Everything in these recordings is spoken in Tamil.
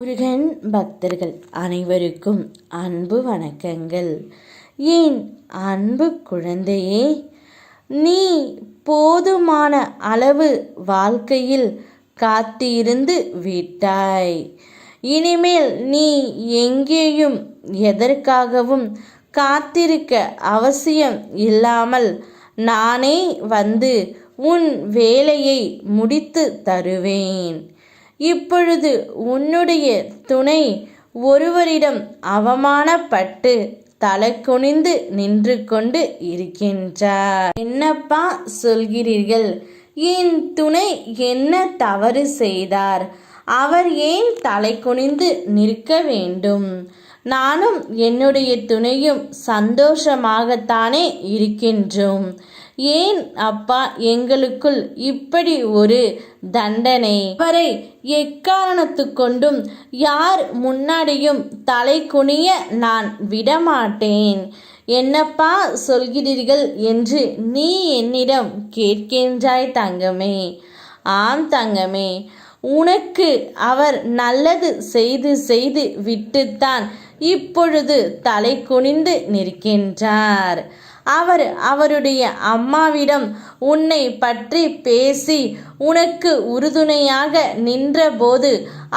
முருகன் பக்தர்கள் அனைவருக்கும் அன்பு வணக்கங்கள். ஏன் அன்பு குழந்தையே, நீ போதுமான அளவு வாழ்க்கையில் காத்திருந்து விட்டாய். இனிமேல் நீ எங்கேயும் எதற்காகவும் காத்திருக்க அவசியம் இல்லாமல் நானே வந்து உன் வேலையை முடித்து தருவேன். இப்பொழுது உன்னுடைய துணை ஒருவரிடம் அவமானப்பட்டு தலை குனிந்து நின்று கொண்டு இருக்கின்றார். என்னப்பா சொல்கிறீர்கள்? என் துணை என்ன தவறு செய்தார்? அவர் ஏன் தலை குனிந்து நிற்க வேண்டும்? நானும் என்னுடைய துணையும் சந்தோஷமாகத்தானே இருக்கின்றோம். ஏன் அப்பா எங்களுக்குள் இப்படி ஒரு தண்டனை? அவரை எக்காரணத்து கொண்டும் யார் முன்னாடியும் தலை குனிய நான் விடமாட்டேன். என்னப்பா சொல்கிறீர்கள் என்று நீ என்னிடம் கேட்கின்றாய் தங்கமே. ஆம் தங்கமே, உனக்கு அவர் நல்லது செய்து செய்து விட்டுத்தான் இப்பொழுது தலை குனிந்து நிற்கின்றார். அவருடைய அம்மாவிடம் உன்னை பற்றி பேசி உனக்கு உறுதுணையாக நின்றபோது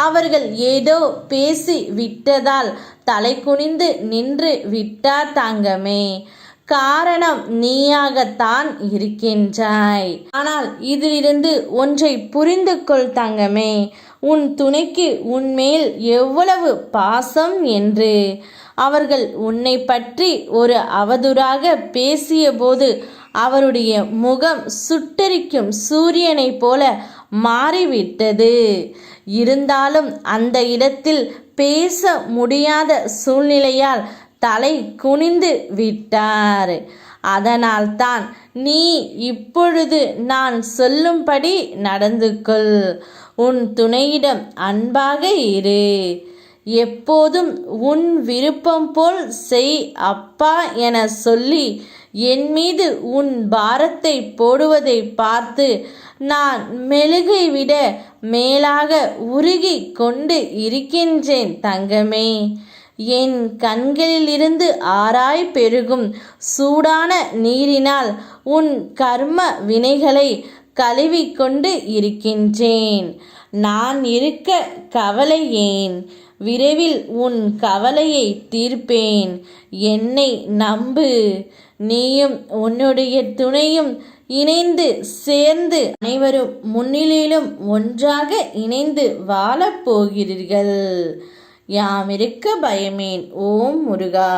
அவர்கள் ஏதோ பேசி விட்டதால் தலை குனிந்து நின்று விட்டார் தங்கமே. காரணம் நீயாகத்தான் இருக்கின்றாய். ஆனால் இதிலிருந்து ஒன்றை புரிந்து கொள் தங்கமே, உன் துணைக்கு உன்மேல் எவ்வளவு பாசம் என்று. அவர்கள் உன்னை பற்றி ஒரு அவதூறாக பேசிய போது அவருடைய முகம் சுட்டெரிக்கும் சூரியனைப் போல மாறிவிட்டது. இருந்தாலும் அந்த இடத்தில் பேச முடியாத சூழ்நிலையால் தலை குனிந்து விட்டார். அதனால்தான் நீ இப்பொழுது நான் சொல்லும்படி நடந்து கொள். உன் துணையிடம் அன்பாக இரு. எப்போதும் உன் விருப்பம் போல் செய் அப்பா என சொல்லி என் மீது உன் பாரத்தை போடுவதை பார்த்து நான் மெழுகை விட மேலாக உருகி கொண்டு இருக்கின்றேன் தங்கமே. என் கண்களிலிருந்து ஆராய் பெருகும் சூடான நீரினால் உன் கர்ம வினைகளை கழுவிக்கொண்டு இருக்கின்றேன். நான் இருக்க கவலை ஏன்? விரைவில் உன் கவலையை தீர்ப்பேன். என்னை நம்பு. நீயும் உன்னுடைய துணையும் இணைந்து சேர்ந்து அனைவரும் முன்னிலையிலும் ஒன்றாக இணைந்து வாழப் போகிறீர்கள். யாமிருக்க பயமேன். ஓம் முருகா.